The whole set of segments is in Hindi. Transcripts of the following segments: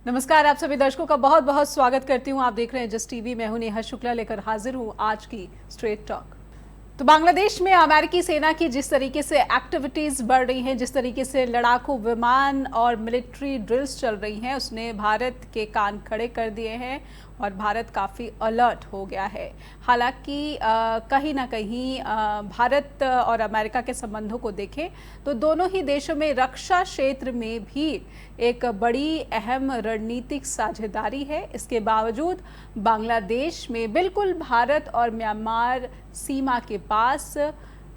नमस्कार, आप सभी दर्शकों का बहुत बहुत स्वागत करती हूँ। आप देख रहे हैं जस्ट टीवी। मैं हूं नेहा शुक्ला, लेकर हाजिर हूँ आज की स्ट्रेट टॉक। तो बांग्लादेश में अमेरिकी सेना की जिस तरीके से एक्टिविटीज बढ़ रही हैं, जिस तरीके से लड़ाकू विमान और मिलिट्री ड्रिल्स चल रही हैं, उसने भारत के कान खड़े कर दिए हैं और भारत काफ़ी अलर्ट हो गया है। हालांकि कहीं ना कहीं भारत और अमेरिका के संबंधों को देखें तो दोनों ही देशों में रक्षा क्षेत्र में भी एक बड़ी अहम रणनीतिक साझेदारी है। इसके बावजूद बांग्लादेश में बिल्कुल भारत और म्यांमार सीमा के पास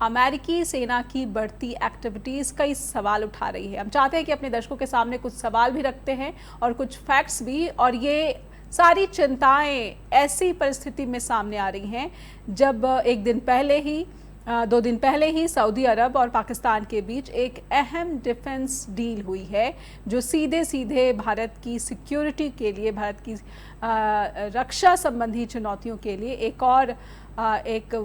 अमेरिकी सेना की बढ़ती एक्टिविटीज़ कई सवाल उठा रही है। हम चाहते हैं कि अपने दर्शकों के सामने कुछ सवाल भी रखते हैं और कुछ फैक्ट्स भी, और ये सारी चिंताएं ऐसी परिस्थिति में सामने आ रही हैं जब एक दिन पहले ही 2 दिन पहले ही सऊदी अरब और पाकिस्तान के बीच एक अहम डिफेंस डील हुई है, जो सीधे सीधे भारत की सिक्योरिटी के लिए, भारत की रक्षा संबंधी चुनौतियों के लिए एक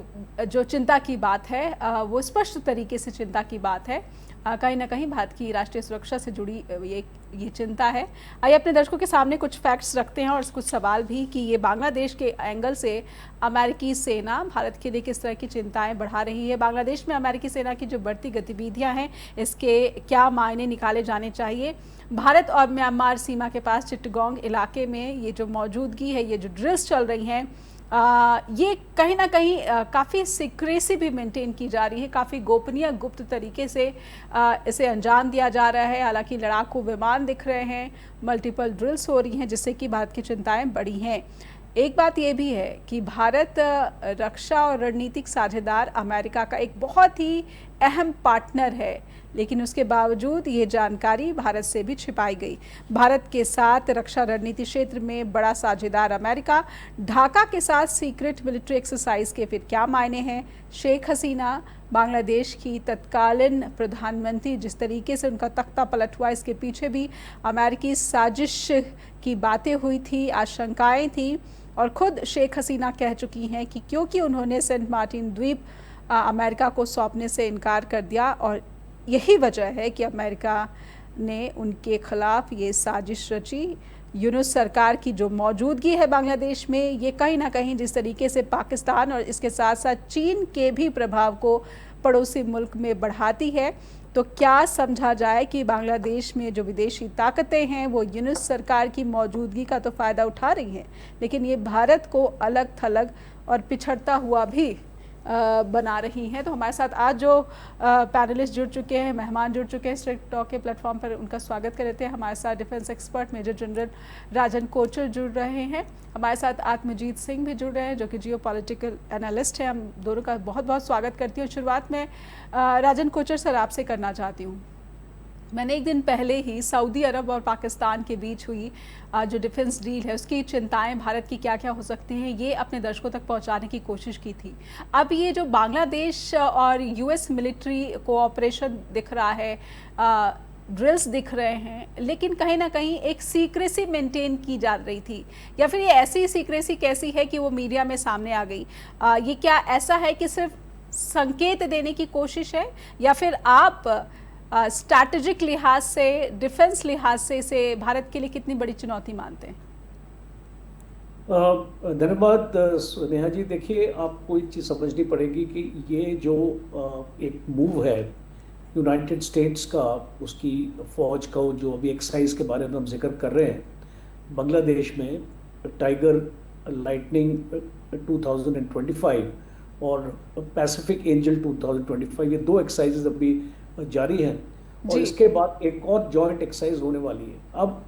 जो चिंता की बात है, वो स्पष्ट तरीके से चिंता की बात है। कहीं ना कहीं भारत की राष्ट्रीय सुरक्षा से जुड़ी ये चिंता है। आइए अपने दर्शकों के सामने कुछ फैक्ट्स रखते हैं और कुछ सवाल भी कि ये बांग्लादेश के एंगल से अमेरिकी सेना भारत के लिए किस तरह की चिंताएं बढ़ा रही है। बांग्लादेश में अमेरिकी सेना की जो बढ़ती गतिविधियां हैं, इसके क्या मायने निकाले जाने चाहिए। भारत और म्यांमार सीमा के पास चिट्टगोंग इलाके में ये जो मौजूदगी है, ये जो ड्रिल्स चल रही हैं, ये कहीं ना कहीं काफ़ी सीक्रेसी भी मेंटेन की जा रही है, काफ़ी गोपनीय गुप्त तरीके से इसे अंजाम दिया जा रहा है। हालांकि लड़ाकू विमान दिख रहे हैं, मल्टीपल ड्रिल्स हो रही हैं, जिससे कि भारत की चिंताएं बढ़ी हैं। एक बात ये भी है कि भारत रक्षा और रणनीतिक साझेदार अमेरिका का एक बहुत ही अहम पार्टनर है, लेकिन उसके बावजूद ये जानकारी भारत से भी छिपाई गई। भारत के साथ रक्षा रणनीति क्षेत्र में बड़ा साझेदार अमेरिका, ढाका के साथ सीक्रेट मिलिट्री एक्सरसाइज के फिर क्या मायने हैं। शेख हसीना, बांग्लादेश की तत्कालीन प्रधानमंत्री, जिस तरीके से उनका तख्ता पलट हुआ, इसके पीछे भी अमेरिकी साजिश की बातें हुई थी, आशंकाएं थी, और खुद शेख हसीना कह चुकी हैं कि क्योंकि उन्होंने सेंट मार्टिन द्वीप अमेरिका को सौंपने से इनकार कर दिया, और यही वजह है कि अमेरिका ने उनके खिलाफ ये साजिश रची। यूनुस सरकार की जो मौजूदगी है बांग्लादेश में, ये कहीं ना कहीं जिस तरीके से पाकिस्तान और इसके साथ साथ चीन के भी प्रभाव को पड़ोसी मुल्क में बढ़ाती है। तो क्या समझा जाए कि बांग्लादेश में जो विदेशी ताकतें हैं वो यूनुस सरकार की मौजूदगी का तो फ़ायदा उठा रही हैं, लेकिन ये भारत को अलग थलग और पिछड़ता हुआ भी बना रही हैं। तो हमारे साथ आज जो पैनलिस्ट जुड़ चुके हैं, मेहमान जुड़ चुके हैं स्ट्रेट टॉक के प्लेटफॉर्म पर, उनका स्वागत करते हैं। हमारे साथ डिफेंस एक्सपर्ट मेजर जनरल राजन कोचर जुड़ रहे हैं। हमारे साथ आत्मजीत सिंह भी जुड़ रहे हैं, जो कि जियो पॉलिटिकल एनालिस्ट हैं। हम दोनों का बहुत बहुत स्वागत करती हूँ। शुरुआत में राजन कोचर सर आपसे करना चाहती हूँ। मैंने एक दिन पहले ही सऊदी अरब और पाकिस्तान के बीच हुई जो डिफेंस डील है, उसकी चिंताएं भारत की क्या क्या हो सकती हैं, ये अपने दर्शकों तक पहुंचाने की कोशिश की थी। अब ये जो बांग्लादेश और यूएस मिलिट्री कोऑपरेशन दिख रहा है, ड्रिल्स दिख रहे हैं, लेकिन कहीं ना कहीं एक सीक्रेसी मेंटेन की जा रही थी, या फिर ये ऐसी सीक्रेसी कैसी है कि वो मीडिया में सामने आ गई। ये क्या ऐसा है कि सिर्फ संकेत देने की कोशिश है, या फिर आप स्ट्रैटेजिक लिहाज से, डिफेंस लिहाज से इसे भारत के लिए कितनी बड़ी चुनौती मानते हैं? धन्यवाद नेहा जी। देखिए, आपको एक चीज़ समझनी पड़ेगी कि ये जो एक मूव है यूनाइटेड स्टेट्स का, उसकी फ़ौज का जो अभी एक्सरसाइज के बारे में हम जिक्र कर रहे हैं, बांग्लादेश में टाइगर लाइटनिंग 2025 और पैसिफिक एंजल 2025, ये 2 एक्सरसाइजेज अभी जारी हैं, और इसके बाद एक और जॉइंट एक्सरसाइज होने वाली है। अब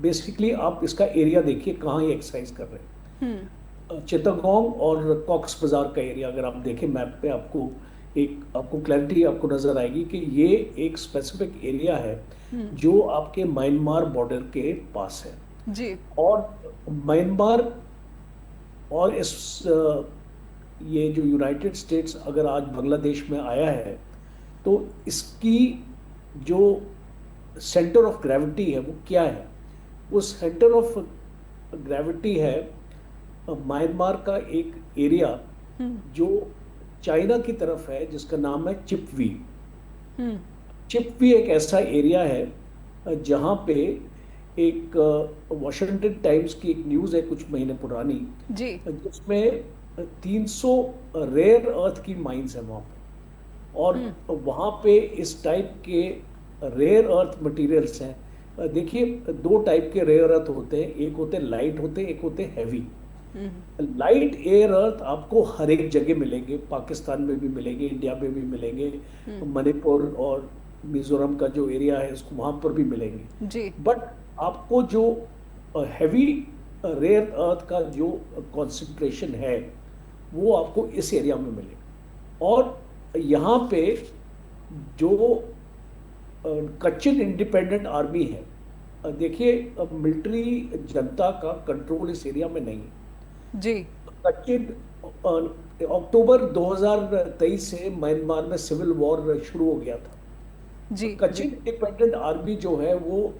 बेसिकली आप इसका एरिया देखिए, कहाँ ये एक्सरसाइज कर रहे हैं। चित्तगोंग और कॉक्स बाजार का एरिया अगर आप देखें मैप पे, आपको क्लैरिटी आपको नजर आएगी कि ये एक स्पेसिफिक एरिया है जो आपके म्यांमार बॉर्डर के पास है जी। और म्यांमार और ये जो यूनाइटेड स्टेट्स अगर आज बांग्लादेश में आया है, तो इसकी जो सेंटर ऑफ ग्रेविटी है वो क्या है? वो सेंटर ऑफ ग्रेविटी है म्यांमार का एक एरिया जो चाइना की तरफ है, जिसका नाम है चिपवी। चिपवी एक ऐसा एरिया है जहाँ पे एक वॉशिंगटन टाइम्स की एक न्यूज़ है कुछ महीने पुरानी, जी। जिसमें 300 रेयर अर्थ की माइंस है वहाँ पे। और हम्म। वहाँ पे इस टाइप के रेयर अर्थ मटेरियल्स हैं। देखिए, दो टाइप के रेयर अर्थ होते हैं, एक होते हैं लाइट होते हैं, एक होते हैं हैवी। हम्म। लाइट एयर अर्थ आपको हर एक जगह मिलेंगे, पाकिस्तान में भी मिलेंगे, इंडिया में भी मिलेंगे, हम्म। मणिपुर और मिजोरम का जो एरिया है उसको वहाँ पर भी मिलेंगे। जी। बट आपको जो हैवी रेयर अर्थ का जो कॉन्सेंट्रेशन है वो आपको इस एरिया में मिलेगा। और यहाँ पे जो कच्चिन इंडिपेंडेंट आर्मी है, देखिए, मिलिट्री जनता का कंट्रोल इस एरिया में नहीं है। जी। कच्चिन अक्टूबर 2023 से म्यांमार में सिविल वॉर शुरू हो गया था। जी। जी। कच्चिन इंडिपेंडेंट आर्मी जो है वो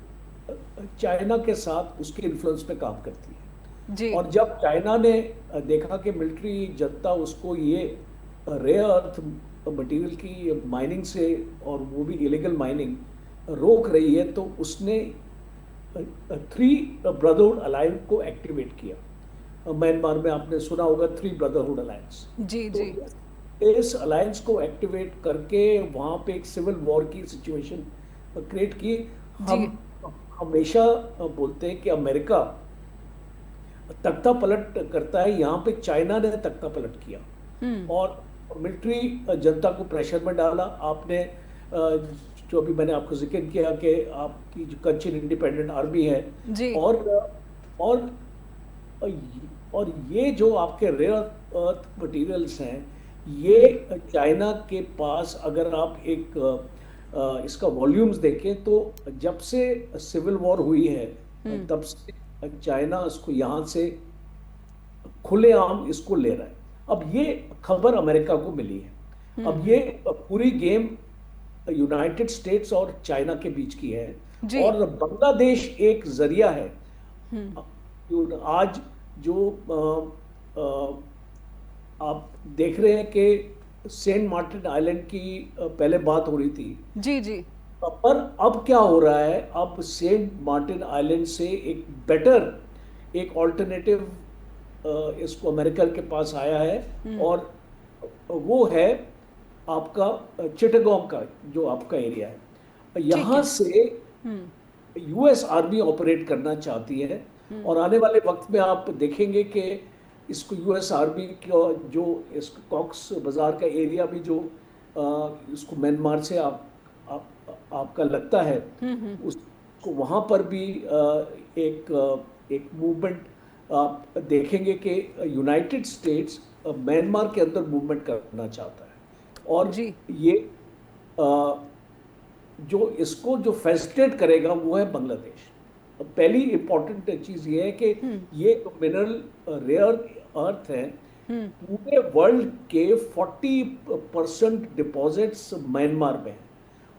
चाइना के साथ उसके इन्फ्लुएंस पे काम करती है। जी। और जब चाइना ने देखा कि मिलिट्री जनता उसको ये रेयर अर्थ मटेरियल की माइनिंग से, और वो भी इलीगल माइनिंग, रोक रही है, तो उसने थ्री ब्रदरहुड अलायंस को एक्टिवेट किया। म्यांमार में आपने सुना होगा थ्री ब्रदरहुड अलायंस। जी। तो जी। इस अलायंस को एक्टिवेट करके वहां पे एक सिविल वॉर की सिचुएशन क्रिएट की। जी। हम हमेशा बोलते हैं कि अमेरिका तख्ता पलट करता है, यहाँ पे चाइना ने तख्ता पलट किया हम्म। और मिलिट्री जनता को प्रेशर में डाला। आपने जो अभी मैंने आपको जिक्र किया कि आपकी जो कच्चिन इंडिपेंडेंट आर्मी है, जी। और और और ये जो आपके रेयर अर्थ मटेरियल्स हैं, ये चाइना के पास, अगर आप एक इसका वॉल्यूम्स देखें तो जब से सिविल वॉर हुई है हम्म। तब से चाइना इसको यहाँ से खुलेआम इसको ले रहा है। अब ये खबर अमेरिका को मिली है। अब ये पूरी गेम यूनाइटेड स्टेट्स और चाइना के बीच की है, जी। और बांग्लादेश एक जरिया है। हम्म। आज जो आप देख रहे हैं कि सेंट मार्टिन आइलैंड की पहले बात हो रही थी, जी। जी। पर अब क्या हो रहा है, अब सेंट मार्टिन आइलैंड से एक बेटर, एक ऑल्टरनेटिव इसको अमेरिका के पास आया है, और वो है आपका चिटागोंग का जो आपका एरिया है। ठीक यहाँ है। से हम्म। यूएस आर्मी ऑपरेट करना चाहती है, और आने वाले वक्त में आप देखेंगे कि इसको यूएस आर्मी का जो इस कॉक्स बाजार का एरिया भी जो इसको म्यांमार से आपका लगता है, उसको वहाँ पर भी एक मूवमेंट आप देखेंगे कि यूनाइटेड स्टेट्स म्यांमार के अंदर मूवमेंट करना चाहता है। और जी। ये जो इसको जो फैसिलिटेट करेगा वो है बांग्लादेश। पहली इंपॉर्टेंट चीज ये है कि ये मिनरल रेयर अर्थ है, पूरे वर्ल्ड के 40% डिपॉजिट्स म्यांमार में हैं।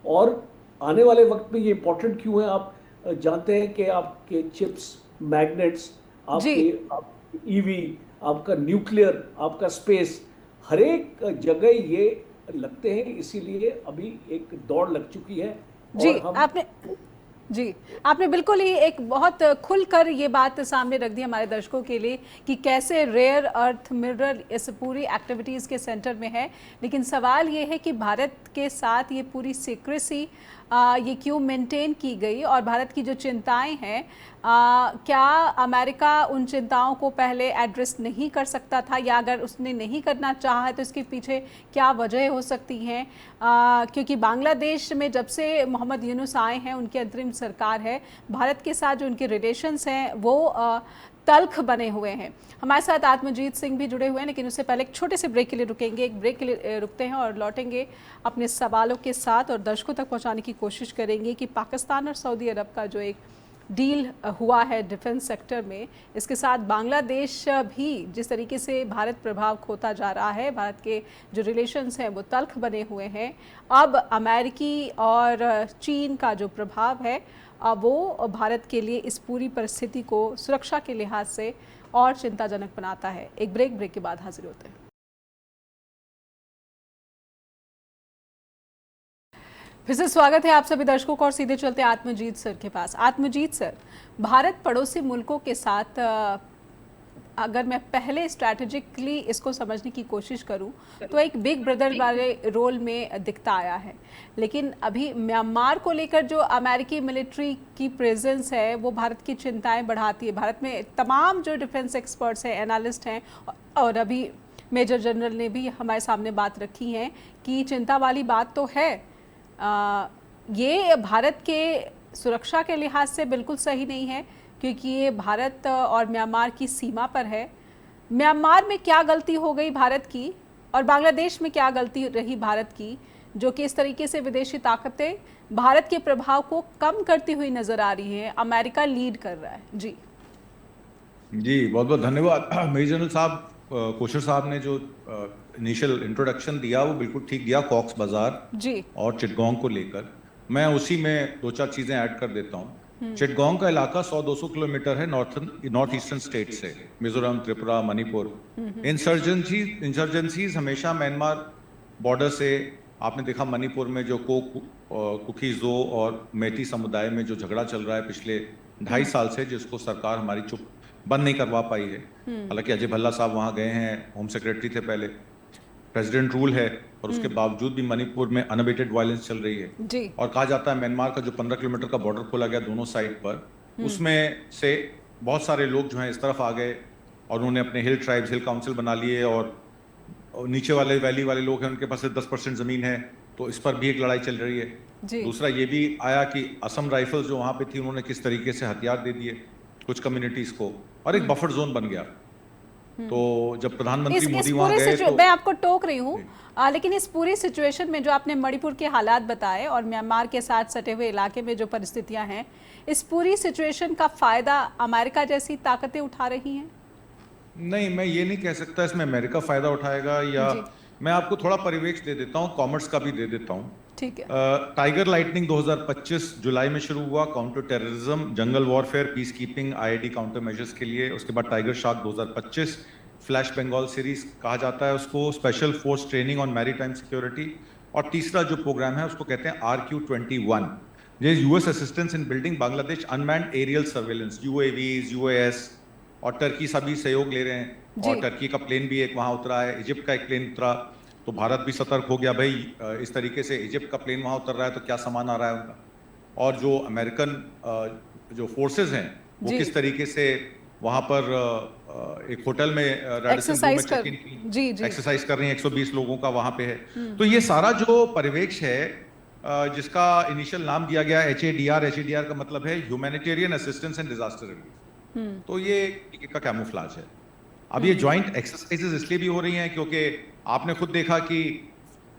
और आने वाले वक्त में ये इंपॉर्टेंट क्यों है, आप जानते हैं कि आपके चिप्स, मैग्नेट्स, जी। आपके ईवी, आपका न्यूक्लियर, आपका स्पेस, हर एक जगह ये लगते हैं। इसीलिए अभी एक दौड़ लग चुकी है। जी। और हम आपने बिल्कुल ही एक बहुत खुलकर ये बात सामने रख दी हमारे दर्शकों के लिए कि कैसे रेयर अर्थ मिनरल इस पूरी एक्टिविटीज़ के सेंटर में है। लेकिन सवाल ये है कि भारत के साथ ये पूरी सीक्रेसी ये क्यों मेंटेन की गई, और भारत की जो चिंताएं हैं, क्या अमेरिका उन चिंताओं को पहले एड्रेस नहीं कर सकता था, या अगर उसने नहीं करना चाहा है तो इसके पीछे क्या वजह हो सकती हैं? क्योंकि बांग्लादेश में जब से मोहम्मद यूनुस आए हैं, उनकी अंतरिम सरकार है, भारत के साथ जो उनके रिलेशंस हैं वो तल्ख बने हुए हैं। हमारे साथ आत्मजीत सिंह भी जुड़े हुए हैं, लेकिन उससे पहले एक छोटे से ब्रेक के लिए रुकेंगे। एक ब्रेक के लिए रुकते हैं और लौटेंगे अपने सवालों के साथ और दर्शकों तक पहुंचाने की कोशिश करेंगे कि पाकिस्तान और सऊदी अरब का जो एक डील हुआ है डिफेंस सेक्टर में, इसके साथ बांग्लादेश भी जिस तरीके से भारत प्रभाव खोता जा रहा है, भारत के जो रिलेशंस हैं वो तल्ख बने हुए हैं। अब अमेरिकी और चीन का जो प्रभाव है वो भारत के लिए इस पूरी परिस्थिति को सुरक्षा के लिहाज से और चिंताजनक बनाता है। एक ब्रेक के बाद हाजिर होते हैं। फिर से स्वागत है आप सभी दर्शकों को और सीधे चलते हैं आत्मजीत सर के पास। आत्मजीत सर, भारत पड़ोसी मुल्कों के साथ अगर मैं पहले स्ट्रैटेजिकली इसको समझने की कोशिश करूं तो एक बिग ब्रदर वाले रोल में दिखता आया है, लेकिन अभी म्यांमार को लेकर जो अमेरिकी मिलिट्री की प्रेजेंस है वो भारत की चिंताएं बढ़ाती है। भारत में तमाम जो डिफेंस एक्सपर्ट्स हैं, एनालिस्ट हैं, और अभी मेजर जनरल ने भी हमारे सामने बात रखी है कि चिंता वाली बात तो है। ये भारत के सुरक्षा के लिहाज से बिल्कुल सही नहीं है, क्योंकि ये भारत और म्यांमार की सीमा पर है। म्यांमार में क्या गलती हो गई भारत की, और बांग्लादेश में क्या गलती रही भारत की, जो कि इस तरीके से विदेशी ताकतें भारत के प्रभाव को कम करती हुई नजर आ रही हैं। अमेरिका लीड कर रहा है। जी बहुत बहुत धन्यवाद। मेजर जनरल साहब, कोशर साहब ने जो इनिशियल इंट्रोडक्शन दिया वो बिल्कुल ठीक दिया, कॉक्स बाजार जी और चिटगांव को लेकर। मैं उसी में दो चार चीजें ऐड कर देता हूँ। चिटगांव का इलाका 100-200 किलोमीटर है नॉर्थ ईस्टर्न स्टेट से, मिजोरम, त्रिपुरा, मणिपुर। इंसर्जेंसीज हमेशा म्यांमार बॉर्डर से, आपने देखा मणिपुर में जो कुकीजो और मेटी समुदाय में जो झगड़ा चल रहा है पिछले 2.5 साल से, जिसको सरकार हमारी चुप बंद नहीं करवा पाई है। हालांकि अजय भल्ला साहब वहां गए हैं, होम सेक्रेटरी थे पहले, प्रेसिडेंट रूल है, और उसके बावजूद भी मणिपुर में अनअबेटेड वायलेंस चल रही है जी। और कहा जाता है म्यांमार का जो 15 किलोमीटर का बॉर्डर खोला गया दोनों साइड पर, उसमें से बहुत सारे लोग जो हैं इस तरफ आ गए और उन्होंने अपने हिल ट्राइब्स, हिल काउंसिल बना लिए, और नीचे वाले वैली वाले लोग हैं उनके पास 10% जमीन है, तो इस पर भी एक लड़ाई चल रही है जी। दूसरा ये भी आया कि असम राइफल्स जो वहां पे थी उन्होंने किस तरीके से हथियार दे दिए कुछ कम्युनिटीज को, और एक बफर जोन बन गया। तो जब प्रधानमंत्री मोदी वहां गए तो मैं आपको टोक रही हूँ, लेकिन इस पूरी सिचुएशन में जो आपने मणिपुर के हालात बताए और म्यांमार के साथ सटे हुए इलाके में जो परिस्थितियां हैं, इस पूरी सिचुएशन का फायदा अमेरिका जैसी ताकतें उठा रही हैं? नहीं, मैं ये नहीं कह सकता इसमें अमेरिका फायदा उठाएगा, या मैं आपको थोड़ा परिवेश दे देता हूँ, कॉमर्स का भी दे देता हूँ। ठीक है। टाइगर लाइटनिंग 2025 जुलाई में शुरू हुआ, counter terrorism, jungle warfare, peace keeping, IED counter measures के लिए। उसके बाद tiger shark 2025, flash Bengal series कहा जाता है उसको, special force training on maritime security, और तीसरा जो प्रोग्राम है उसको कहते हैं RQ-21, ये US assistance in building Bangladesh unmanned aerial surveillance, UAVs, UAS, और टर्की सभी सहयोग ले रहे हैं, और टर्की का प्लेन भी एक वहां उतरा है, इजिप्ट का एक प्लेन उतरा, तो भारत भी सतर्क हो गया, भाई इस तरीके से इजिप्ट का प्लेन वहां उतर रहा है तो क्या सामान आ रहा है उनका, और जो अमेरिकन जो फोर्सेस हैं वो किस तरीके से वहां पर एक होटल में एक्सरसाइज कर रही हैं, 120 लोगों का वहां पे है। तो ये सारा जो परिवेश है जिसका इनिशियल नाम दिया गया HADR का मतलब है humanitarian assistance and disaster relief, तो ये का कैमोफ्लेज है। अब ये ज्वाइंट एक्सरसाइजेस इसलिए भी हो रही हैं क्योंकि आपने खुद देखा कि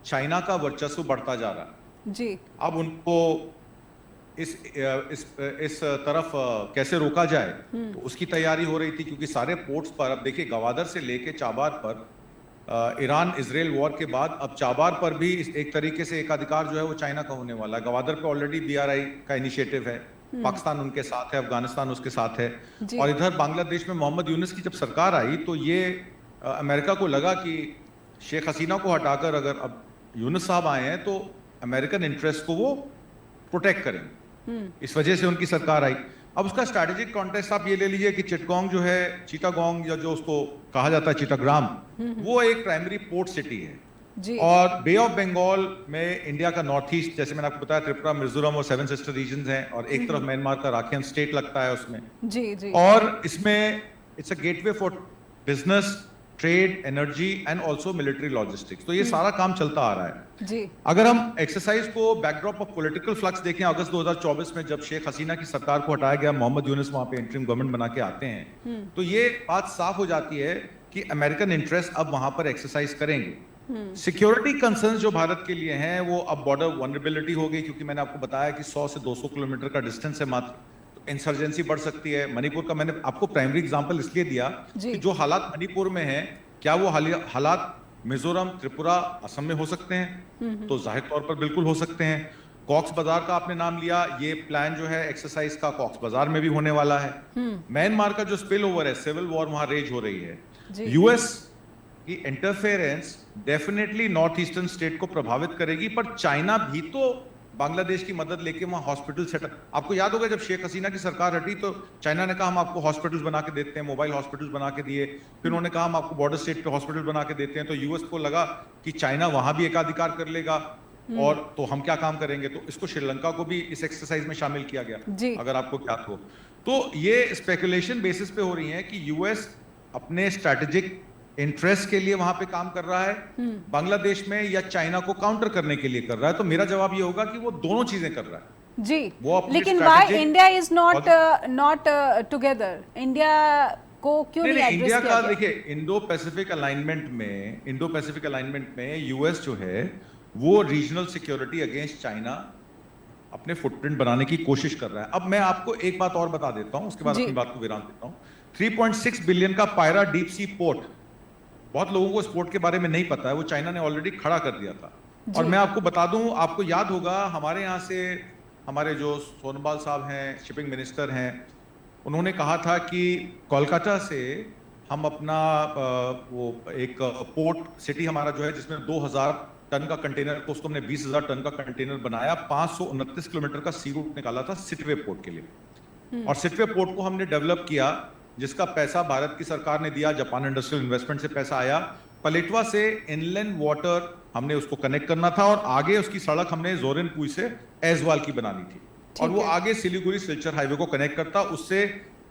चाइना का वर्चस्व बढ़ता जा रहा है जी। अब उनको इस तरफ कैसे रोका जाए, तो उसकी तैयारी हो रही थी, क्योंकि सारे पोर्ट्स पर, अब देखिए गवादर से लेके चाबार पर ईरान इजराइल वॉर के बाद अब चाबार पर भी एक तरीके से एकाधिकार जो है वो चाइना का होने वाला है। गवादर पे ऑलरेडी BRI का इनिशिएटिव है, पाकिस्तान उनके साथ है, अफगानिस्तान उसके साथ है, और इधर बांग्लादेश में मोहम्मद यूनुस की जब सरकार आई तो ये अमेरिका को लगा कि शेख हसीना को हटाकर अगर अब यूनुस साहब आए हैं तो अमेरिकन इंटरेस्ट को वो प्रोटेक्ट करेंगे, इस वजह से उनकी सरकार आई। अब उसका स्ट्रैटेजिक कॉन्टेक्स्ट आप ये ले लीजिए कि चिटगांग जो है, चिटागोंग या जो उसको कहा जाता है चिटाग्राम, वो एक प्राइमरी पोर्ट सिटी है जी। और बे ऑफ बंगाल में इंडिया का नॉर्थ ईस्ट, जैसे मैंने आपको बताया, त्रिपुरा, मिजोरम और 7 सिस्टर रीजन हैं, और एक तरफ म्यांमार का राखियन स्टेट लगता है उसमें जी जी। और इसमें it's a gateway for business, trade, energy and also military logistics, तो ये सारा काम चलता आ रहा है जी। अगर हम एक्सरसाइज को बैकड्रॉप ऑफ पॉलिटिकल फ्लक्स देखें, अगस्त 2024 में जब शेख हसीना की सरकार को हटाया गया, मोहम्मद यूनुस वहां पे इंटरिम गवर्नमेंट बना के आते हैं, तो ये बात साफ हो जाती है कि अमेरिकन इंटरेस्ट अब वहां पर एक्सरसाइज करेंगे। सिक्योरिटी कंसर्न्स जो भारत के लिए हैं वो अब बॉर्डर वनरेबिलिटी हो गई, क्योंकि मैंने आपको बताया कि 100 से 200 किलोमीटर का डिस्टेंस है मात्र, तो इंसर्जेंसी बढ़ सकती है। मणिपुर का मैंने आपको प्राइमरी एग्जांपल इसलिए दिया कि जो हालात मणिपुर में हैं, क्या वो हालात मिजोरम, त्रिपुरा, असम में हो सकते हैं? तो जाहिर तौर पर बिल्कुल हो सकते हैं। कॉक्स बाजार का आपने नाम लिया, ये प्लान जो है एक्सरसाइज का कॉक्स बाजार में भी होने वाला है। म्यांमार का जो स्पिल ओवर है, सिविल वॉर वहां रेज हो रही है, यूएस की interference definitely north eastern state को प्रभावित करेगी, पर चाइना भी तो बांग्लादेश की मदद लेके वहां हॉस्पिटल सेटअप। आपको याद होगा जब शेख हसीना की सरकार हटी तो चाइना ने कहा हम आपको हॉस्पिटल्स बना के देते हैं, मोबाइल हॉस्पिटल्स बना के दिए। फिर उन्होंने कहा हम आपको बॉर्डर स्टेट पे हॉस्पिटल बना के देते हैं। तो यूएस को लगा कि चाइना वहां भी एकाधिकार कर लेगा और तो हम क्या काम करेंगे, तो इसको श्रीलंका को भी इस एक्सरसाइज में शामिल किया गया, अगर आपको ज्ञात हो। तो ये स्पेकुलेशन बेसिस पे हो रही है कि यूएस अपने स्ट्रैटेजिक इंटरेस्ट के लिए वहां पे काम कर रहा है बांग्लादेश में, या चाइना को काउंटर करने के लिए कर रहा है। तो मेरा जवाब ये होगा कि वो दोनों चीजें कर रहा है जी। वो अपने लेकिन why India is not together? India को क्यों नहीं एड्रेस इंडिया किया का गया? देखिए इंडो पैसिफिक अलाइनमेंट में यूएस जो है वो रीजनल सिक्योरिटी अगेंस्ट चाइना अपने फुटप्रिंट बनाने की कोशिश कर रहा है। अब मैं आपको एक बात और बता देता हूं, उसके बाद अपनी बात को विराम देता हूं। 3.6 बिलियन का पायरा डीप सी पोर्ट, बहुत लोगों को इस पोर्ट के बारे में नहीं पता है, वो चाइना ने ऑलरेडी खड़ा कर दिया था। और मैं आपको बता दूं, आपको याद होगा हमारे यहाँ से हमारे जो सोनोवाल साहब हैं, शिपिंग मिनिस्टर हैं, उन्होंने कहा था कि कोलकाता से हम अपना वो एक पोर्ट सिटी हमारा जो है जिसमें 2000 टन का कंटेनर, तो उसको हमने 20,000 टन का कंटेनर बनाया, 529 किलोमीटर का सी रूट निकाला था सिटवे पोर्ट के लिए। और सिटवे पोर्ट को हमने डेवलप किया, जिसका पैसा भारत की सरकार ने दिया, जापान इंडस्ट्रियल इन्वेस्टमेंट से पैसा आया। पलेटवा से इनलैंड वाटर हमने उसको कनेक्ट करना था और आगे उसकी सड़क हमने जोरनपुर से ऐजवाल की बनानी थी और वो आगे सिलीगुड़ी सिलचर हाईवे को कनेक्ट करता। उससे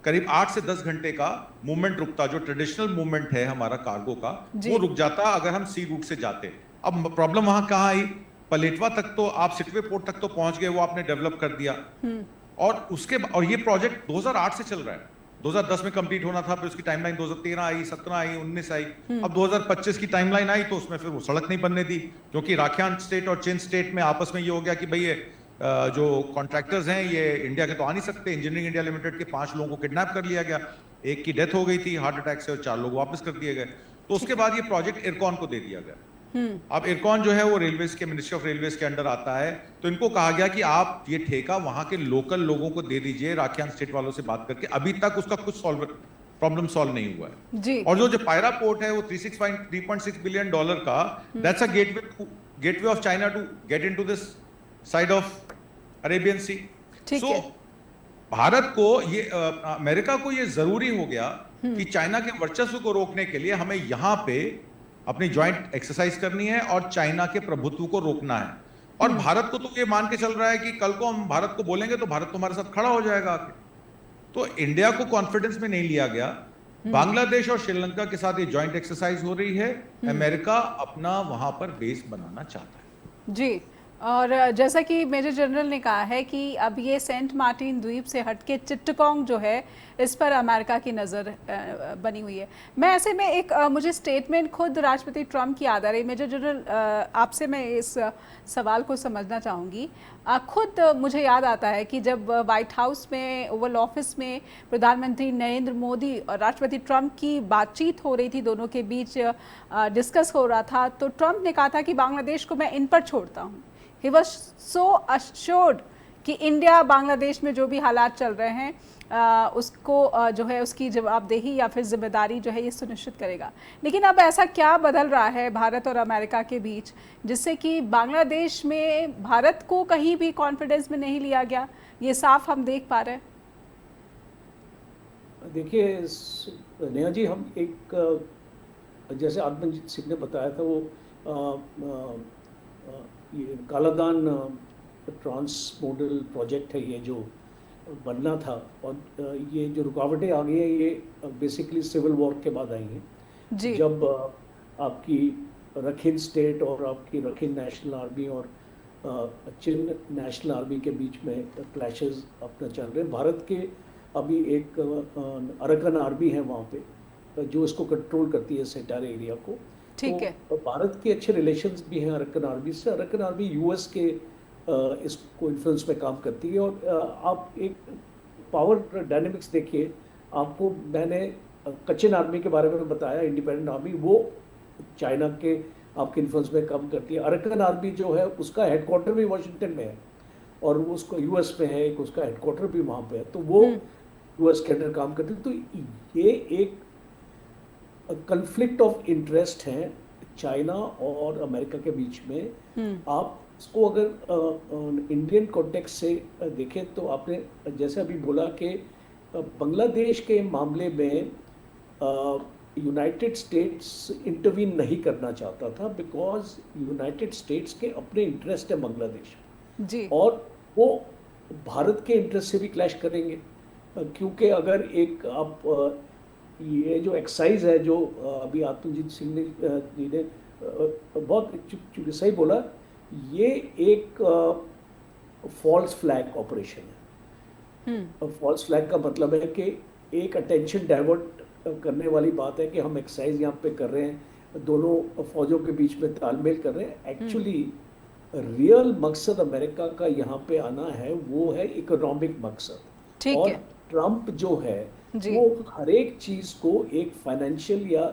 करीब 8 से 10 घंटे का मूवमेंट रुकता, जो ट्रेडिशनल मूवमेंट है हमारा कार्गो का, वो रुक जाता अगर हम सी रूट से जाते। अब प्रॉब्लम वहां कहां आई, पलेटवा तक तो आप सिटवे पोर्ट तक तो पहुंच गए, वो आपने डेवलप कर दिया। और ये प्रोजेक्ट 2008 से चल रहा है, 2010 में कंप्लीट होना था, फिर उसकी टाइमलाइन 2013 आई, 17 आई, 19 आई, अब 2025 की टाइमलाइन आई तो उसमें फिर वो सड़क नहीं बनने दी, क्योंकि राखियान स्टेट और चीन स्टेट में आपस में ये हो गया कि भाई ये जो कॉन्ट्रैक्टर्स हैं ये इंडिया के तो आ नहीं सकते। इंजीनियरिंग इंडिया लिमिटेड के 5 लोगों को किडनैप कर लिया गया, एक की डेथ हो गई थी हार्ट अटैक से और 4 लोग वापस कर दिए गए। तो उसके बाद ये प्रोजेक्ट इरकॉन को दे दिया गया। अब इरकॉन जो है वो रेलवेज के, मिनिस्ट्री ऑफ रेलवेज के अंडर आता है। तो इनको कहा गया कि आप ये ठेका वहां के लोकल लोगों को दे दीजिए, राखियान स्टेट वालों से बात करके। अभी तक उसका कुछ प्रॉब्लम सॉल्व नहीं हुआ है जी। और जो पायरा पोर्ट है वो 3.6 बिलियन डॉलर का, that's a gateway of China to get into this side of Arabian sea. सो भारत को ये अमेरिका को ये जरूरी हो गया कि चाइना के वर्चस्व को रोकने के लिए हमें यहां पे अपनी ज्वाइंट एक्सरसाइज करनी है और चाइना के प्रभुत्व को रोकना है। और भारत को तो ये मान के चल रहा है कि कल को हम भारत को बोलेंगे तो भारत तो हमारे साथ खड़ा हो जाएगा आके। तो इंडिया को कॉन्फिडेंस में नहीं लिया गया। बांग्लादेश और श्रीलंका के साथ ये ज्वाइंट एक्सरसाइज हो रही है। अमेरिका अपना वहां पर बेस बनाना चाहता है जी। और जैसा कि मेजर जनरल ने कहा है कि अब ये सेंट मार्टिन द्वीप से हटके चिट्टगोंग जो है इस पर अमेरिका की नज़र बनी हुई है। मैं ऐसे में एक मुझे स्टेटमेंट खुद राष्ट्रपति ट्रंप की याद आ रही। मेजर जनरल आपसे मैं इस सवाल को समझना चाहूँगी। खुद मुझे याद आता है कि जब व्हाइट हाउस में ओवल ऑफिस में प्रधानमंत्री नरेंद्र मोदी और राष्ट्रपति ट्रंप की बातचीत हो रही थी, दोनों के बीच डिस्कस हो रहा था, तो ट्रंप ने कहा था कि बांग्लादेश को मैं इन पर छोड़ता हूँ। He was so assured कि इंडिया बांग्लादेश में जो भी हालात चल रहे हैं उसको जो है उसकी जवाबदेही या फिर जिम्मेदारी जो है ये सुनिश्चित करेगा। लेकिन अब ऐसा क्या बदल रहा है भारत और अमेरिका के बीच जिससे कि बांग्लादेश में भारत को कहीं भी कॉन्फिडेंस में नहीं लिया गया, ये साफ हम देख पा रहे हैं। देखिए नेहा जी, हम एक जैसे आत्मजीत सिंह ने बताया था वो ये कालादान ट्रांस मॉडल प्रोजेक्ट है ये जो बनना था, और ये जो रुकावटें आ गई हैं ये बेसिकली सिविल वॉर के बाद आई हैं जी। जब आपकी रखिन स्टेट और आपकी रखिन नेशनल आर्मी और चिन नेशनल आर्मी के बीच में क्लैशेस अपना चल रहे हैं। भारत के अभी एक अरकन आर्मी है वहाँ पे जो इसको कंट्रोल करती है इस एंटायर एरिया को। ठीक है। तो भारत के अच्छे रिलेशंस भी हैं अरकन आर्मी से। अरकन आर्मी यूएस के इसको इन्फ्लुएंस में काम करती है। और आप एक पावर डायनेमिक्स देखिए, आपको मैंने कचिन आर्मी के बारे में बताया, इंडिपेंडेंट आर्मी, वो चाइना के आपके इन्फ्लुएंस में काम करती है। अरकन आर्मी जो है उसका हेडक्वार्टर भी वाशिंगटन में है और उसको यूएस में है, एक उसका हेडक्वार्टर भी वहाँ पे है, तो वो यूएस के अंदर काम करती है। तो ये एक कन्फ्लिक्ट ऑफ इंटरेस्ट है चाइना और अमेरिका के बीच में। आप इसको अगर इंडियन कॉन्टेक्स्ट से देखें तो आपने जैसे अभी बोला कि बांग्लादेश के मामले में यूनाइटेड स्टेट्स इंटरवीन नहीं करना चाहता था बिकॉज यूनाइटेड स्टेट्स के अपने इंटरेस्ट है बांग्लादेश जी और वो भारत के इंटरेस्ट से भी क्लैश करेंगे क्योंकि अगर एक आप ये जो एक्सरसाइज है जो अभी आत्मजीत सिंह ने जी ने बहुत चूंकि सही बोला, ये एक फॉल्स फ्लैग ऑपरेशन है। फॉल्स फ्लैग का मतलब है कि एक अटेंशन डाइवर्ट करने वाली बात है कि हम एक्सरसाइज यहाँ पे कर रहे हैं, दोनों फौजों के बीच में तालमेल कर रहे हैं। एक्चुअली रियल मकसद अमेरिका का यहाँ पे आना है वो है इकोनॉमिक मकसद, ठीक और है ट्रम्प जो है जी वो हर एक चीज को एक फाइनेंशियल या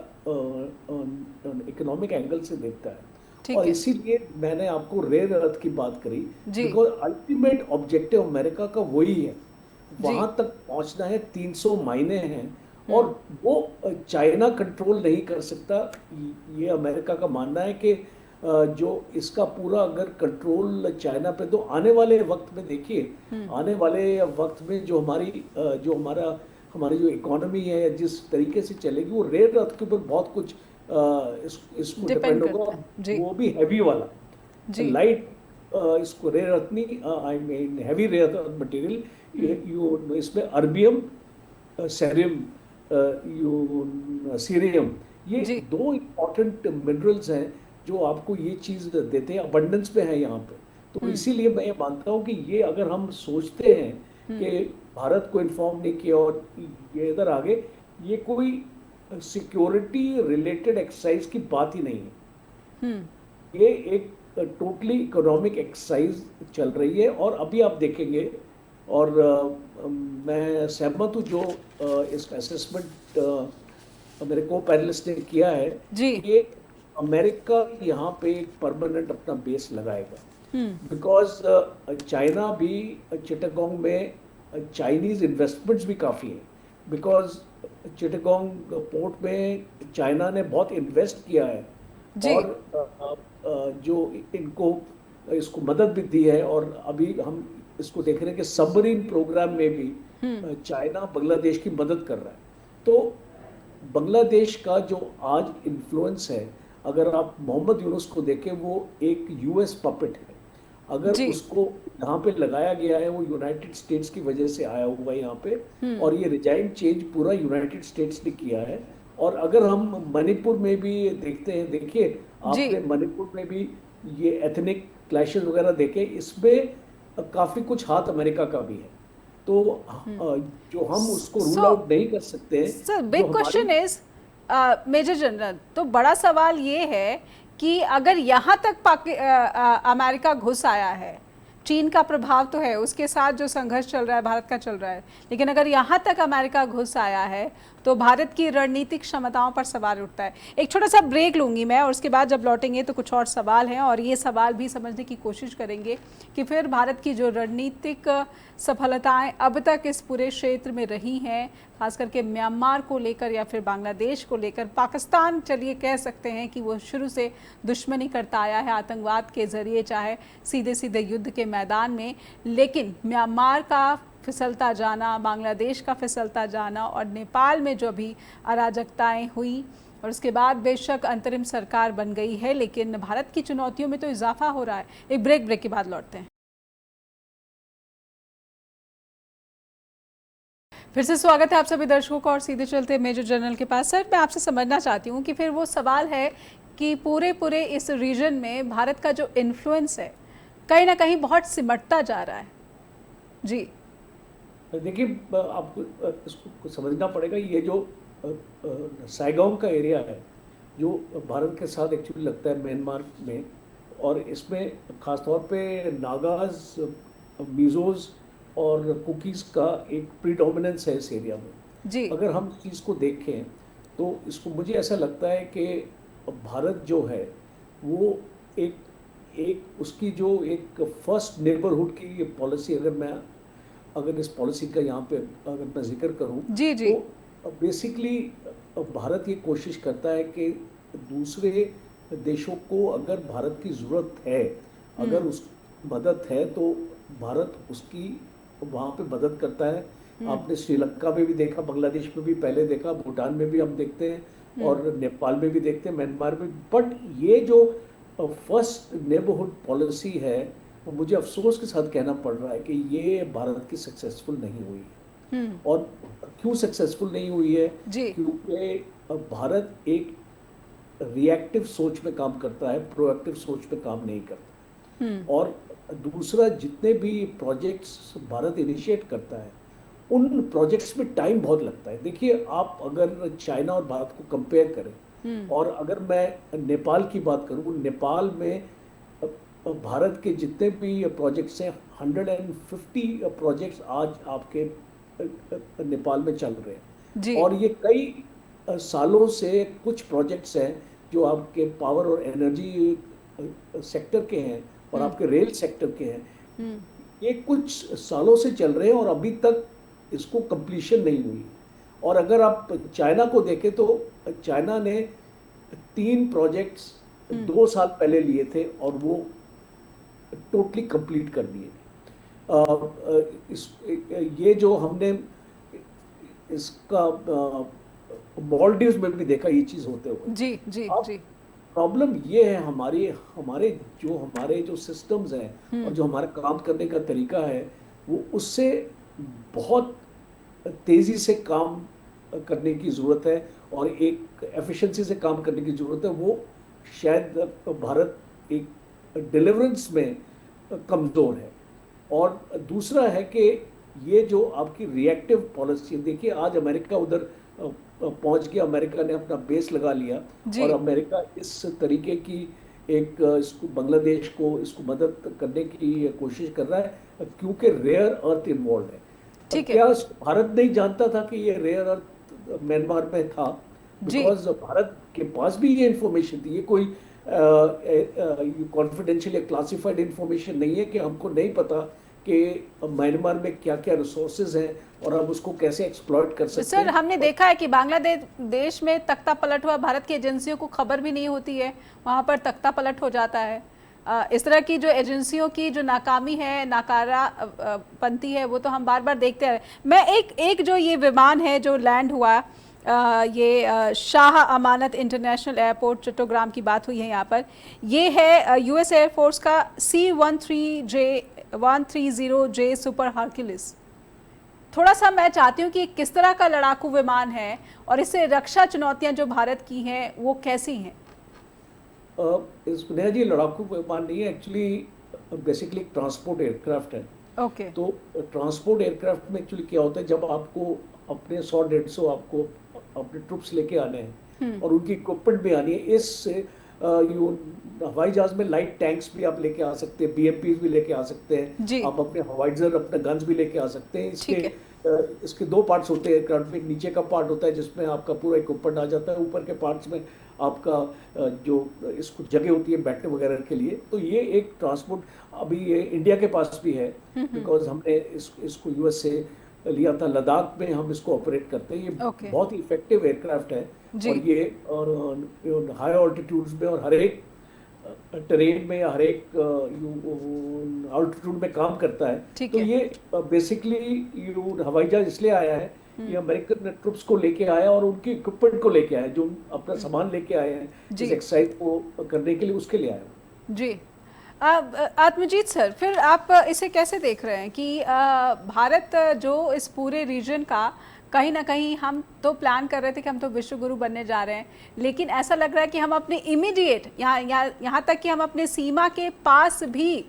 इकोनॉमिक एंगल से देखता है। ठीक और है इसीलिए मैंने आपको रेयर अर्थ की बात करी जी बिकॉज अल्टीमेट ऑब्जेक्टिव अमेरिका का वही है, जी वहां तक पहुंचना है। 300 मायने हैं और वो चाइना कंट्रोल नहीं कर सकता। ये अमेरिका का मानना है कि जो इसका पूरा अगर कंट्रोल चाइना पे, तो आने वाले वक्त में देखिए, आने वाले वक्त में जो हमारी जो इकोनॉमी है जिस तरीके से चलेगी वो रेयर अर्थ के ऊपर बहुत कुछ इसको डिपेंड डिपेंड होगा, करता है जी वो भी हैवी वाला। जी लाइट इसको रेयर अर्थ नहीं, I mean heavy rare earth material, you इसमें अर्बियम, सेरियम, सीरियम, ये जी दो इम्पॉर्टेंट मिनरल्स हैं जो आपको ये चीज़ देते हैं, अबंडेंस में है यहाँ पे। तो इसीलिए मैं ये मानता हूँ कि ये अगर हम सोचते हैं कि भारत को इन्फॉर्म नहीं किया और ये इधर आगे, ये कोई सिक्योरिटी रिलेटेड एक्सरसाइज की बात ही नहीं है। ये एक टोटली इकोनॉमिक एक्सरसाइज चल रही है। और अभी आप देखेंगे, और मैं सहमत हूँ जो इसका असेसमेंट मेरे को पैनलिस्ट ने किया है जी कि अमेरिका यहाँ पे एक परमानेंट अपना बेस लगाएगा बिकॉज चाइना भी चिटागोंग में, चाइनीज इन्वेस्टमेंट्स भी काफ़ी हैं बिकॉज चिटागोंग पोर्ट में चाइना ने बहुत इन्वेस्ट किया है जी और जो इसको मदद भी दी है। और अभी हम इसको देख रहे हैं कि सबमरीन प्रोग्राम में भी चाइना बांग्लादेश की मदद कर रहा है। तो बांग्लादेश का जो आज इन्फ्लुएंस है, अगर आप मोहम्मद यूनुस को देखें, वो एक यूएस पपेट है। अगर जी उसको यहाँ पे लगाया गया है वो यूनाइटेड स्टेट्स की वजह से आया हुआ है यहाँ पे, और ये रिजाइन चेंज पूरा यूनाइटेड स्टेट्स ने किया है। और अगर हम मणिपुर में भी देखते हैं, देखिए जी आपने मणिपुर में भी ये एथनिक क्लैशेस वगैरह देखे, इसमें काफी कुछ हाथ अमेरिका का भी है। तो जो हम उसको रूल So, आउट नहीं कर सकते हैं, सर जो बिग हमारी क्वेश्चन इज मेजर जनरल, तो बड़ा सवाल ये है कि अगर यहाँ तक अमेरिका घुस आया है, चीन का प्रभाव तो है, उसके साथ जो संघर्ष चल रहा है भारत का चल रहा है, लेकिन अगर यहाँ तक अमेरिका घुस आया है तो भारत की रणनीतिक क्षमताओं पर सवाल उठता है। एक छोटा सा ब्रेक लूंगी मैं और उसके बाद जब लौटेंगे तो कुछ और सवाल हैं और ये सवाल भी समझने की कोशिश करेंगे कि फिर भारत की जो रणनीतिक सफलताएं अब तक इस पूरे क्षेत्र में रही हैं, खास करके म्यांमार को लेकर या फिर बांग्लादेश को लेकर। पाकिस्तान चलिए कह सकते हैं कि वो शुरू से दुश्मनी करता आया है आतंकवाद के जरिए, चाहे सीधे सीधे युद्ध के मैदान में, लेकिन म्यांमार का फिसलता जाना, बांग्लादेश का फिसलता जाना और नेपाल में जो अभी अराजकताएं हुई और उसके बाद बेशक अंतरिम सरकार बन गई है, लेकिन भारत की चुनौतियों में तो इजाफा हो रहा है। एक ब्रेक के बाद लौटते हैं। फिर से स्वागत है आप सभी दर्शकों का और सीधे चलते हैं मेजर जनरल के पास। सर, मैं आपसे समझना चाहती हूँ कि फिर वो सवाल है कि पूरे इस रीजन में भारत का जो इन्फ्लुएंस है कहीं ना कहीं बहुत सिमटता जा रहा है। जी देखिए, आपको इसको समझना पड़ेगा, ये जो साइगोंग का एरिया है जो भारत के साथ एक्चुअली लगता है म्यांमार में, और इसमें खासतौर पे नागाज, मिजोज और कुकीज़ का एक प्रीडोमिनेंस है इस एरिया में। जी अगर हम इस चीज़ को देखें तो इसको मुझे ऐसा लगता है कि भारत जो है वो एक उसकी जो एक फर्स्ट नेबरहुड की ये पॉलिसी, अगर इस पॉलिसी का यहाँ पे अगर मैं जिक्र करूँ जी जी तो बेसिकली भारत ये कोशिश करता है कि दूसरे देशों को अगर भारत की ज़रूरत है अगर उस मदद है तो भारत उसकी वहाँ पे मदद करता है। आपने श्रीलंका में भी देखा, बांग्लादेश में भी पहले देखा, भूटान में भी हम देखते हैं और नेपाल में भी देखते हैं, म्यांमार में। बट ये जो फर्स्ट नेबरहुड पॉलिसी है वो मुझे अफसोस के साथ कहना पड़ रहा है कि ये भारत की सक्सेसफुल नहीं हुई है। और क्यों सक्सेसफुल नहीं हुई है? जी। क्योंकि भारत एक रिएक्टिव सोच में काम करता है, प्रोएक्टिव सोच में काम नहीं करता। और दूसरा, जितने भी प्रोजेक्ट्स भारत इनिशिएट करता है उन प्रोजेक्ट्स में टाइम बहुत लगता है। देखिए, आप अगर चाइना और भारत को कंपेयर करें और अगर मैं नेपाल की बात करूं, नेपाल में भारत के जितने भी प्रोजेक्ट्स हैं 150 प्रोजेक्ट्स आज आपके नेपाल में चल रहे हैं। जी। और ये कई सालों से कुछ प्रोजेक्ट्स हैं जो आपके पावर और एनर्जी सेक्टर के हैं और आपके रेल सेक्टर के हैं। ये कुछ सालों से चल रहे हैं और अभी तक इसको कंप्लीशन नहीं हुई। और अगर आप चाइना को देखें तो चाइना ने 3 प्रोजेक्ट्स 2 साल पहले लिए थे और वो टोटली कंप्लीट कर दिए। ये जो हमने इसका मॉलडीव्स में भी देखा ये चीज़ होते हुए। जी जी जी। प्रॉब्लम ये है हमारे जो सिस्टम्स हैं और जो हमारा काम करने का तरीका है वो उससे बहुत तेज़ी से काम करने की ज़रूरत है और एक एफिशिएंसी से काम करने की ज़रूरत है। वो शायद भारत एक डिलीवरेंस में कमज़ोर है। और दूसरा है कि ये जो आपकी रिएक्टिव पॉलिसी, देखिए आज अमेरिका उधर पहुंच गया, अमेरिका ने अपना बेस लगा लिया और अमेरिका इस तरीके की इसको बांग्लादेश को इसको मदद करने की कोशिश कर रहा है क्योंकि रेयर अर्थ इन्वॉल्व है। क्या भारत नहीं जानता था कि ये रेयर अर्थ म्यांमार में था? बिकॉज भारत के पास भी ये इंफॉर्मेशन थी। ये कोई कॉन्फिडेंशियल या क्लासिफाइड इंफॉर्मेशन नहीं है कि हमको नहीं पता कि म्यांमार में क्या क्या रिसोर्सेज हैं और हम उसको कैसे एक्सप्लॉइट कर सकते हैं। सर, हमने देखा है कि बांग्लादेश में तख्ता पलट हुआ, भारत की एजेंसियों को खबर भी नहीं होती है, वहां पर तख्ता पलट हो जाता है। इस तरह की जो एजेंसियों की जो नाकामी है, नाकारापंती है, वो तो हम बार बार देखते हैं। मैं एक जो ये विमान है जो लैंड हुआ, ये शाह अमानत इंटरनेशनल एयरपोर्ट चट्टोग्राम की बात हुई है यहाँ पर, ये है यूएस एयरफोर्स का C-130J सुपर हरक्यूलिस। थोड़ा सा मैं चाहती हूँ कि किस तरह का लड़ाकू विमान है और इससे रक्षा चुनौतियाँ जो भारत की हैं वो कैसी हैं? स्नेहा जी, लड़ाकू विमान नहीं है, एक्चुअली बेसिकली ट्रांसपोर्ट एयरक्राफ्ट है। ओके। तो ट्रांसपोर्ट एयरक्राफ्ट में एक्चुअली क्या होता है, जब आपको अपने 100-150 आपको अपने ट्रुप्स लेके आने हैं और उनकी इक्विपमेंट भी आनी है, इस हवाई जहाज में लाइट टैंक्स भी आप लेके आ सकते हैं, BMPs भी लेके आ सकते हैं, आप अपने हवाइजर अपने गन्स भी लेके आ सकते हैं। इसके 2 पार्ट्स होते हैं एयरक्राफ्ट में। नीचे का पार्ट होता है जिसमें आपका पूरा इक्विपमेंट आ जाता है, ऊपर के पार्ट्स में आपका जो इसको जगह होती है बैठने वगैरह के लिए। तो ये एक ट्रांसपोर्ट अभी ये इंडिया के पास भी है, बिकॉज हमने इसको US से लिया था। लद्दाख में हम इसको ऑपरेट करते हैं। ये बहुत ही इफेक्टिव एयरक्राफ्ट है और ये और हाई ऑल्टीट्यूड्स में और हर एक टेरेन में या हर एक ऑल्टीट्यूड में काम करता है। तो ये बेसिकली हवाई जहाज इसलिए आया है, ये अमेरिकन ट्रुप्स को लेके आया और उनकी इक्विपमेंट को लेके आया, जो अपना सामान लेके आए हैं इस एक्सरसाइज को करने के लिए, उसके लिए आया। जी। आत्मजीत सर, फिर आप इसे कैसे देख रहे हैं कि भारत जो इस पूरे रीजन का कहीं ना कहीं, हम तो प्लान कर रहे थे कि हम तो विश्व गुरु बनने जा रहे हैं, लेकिन ऐसा लग रहा है कि हम अपने इमीडिएट यहाँ तक कि हम अपने सीमा के पास भी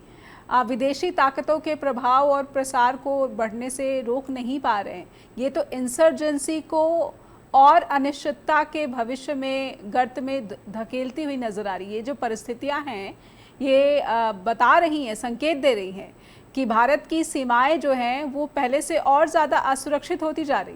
विदेशी ताकतों के प्रभाव और प्रसार को बढ़ने से रोक नहीं पा रहे हैं। ये तो इंसर्जेंसी को और अनिश्चितता के भविष्य में गर्त में धकेलती हुई नजर आ रही है। ये जो परिस्थितियां हैं ये बता रही हैं, संकेत दे रही हैं कि भारत की सीमाएं जो हैं वो पहले से और ज़्यादा असुरक्षित होती जा रही।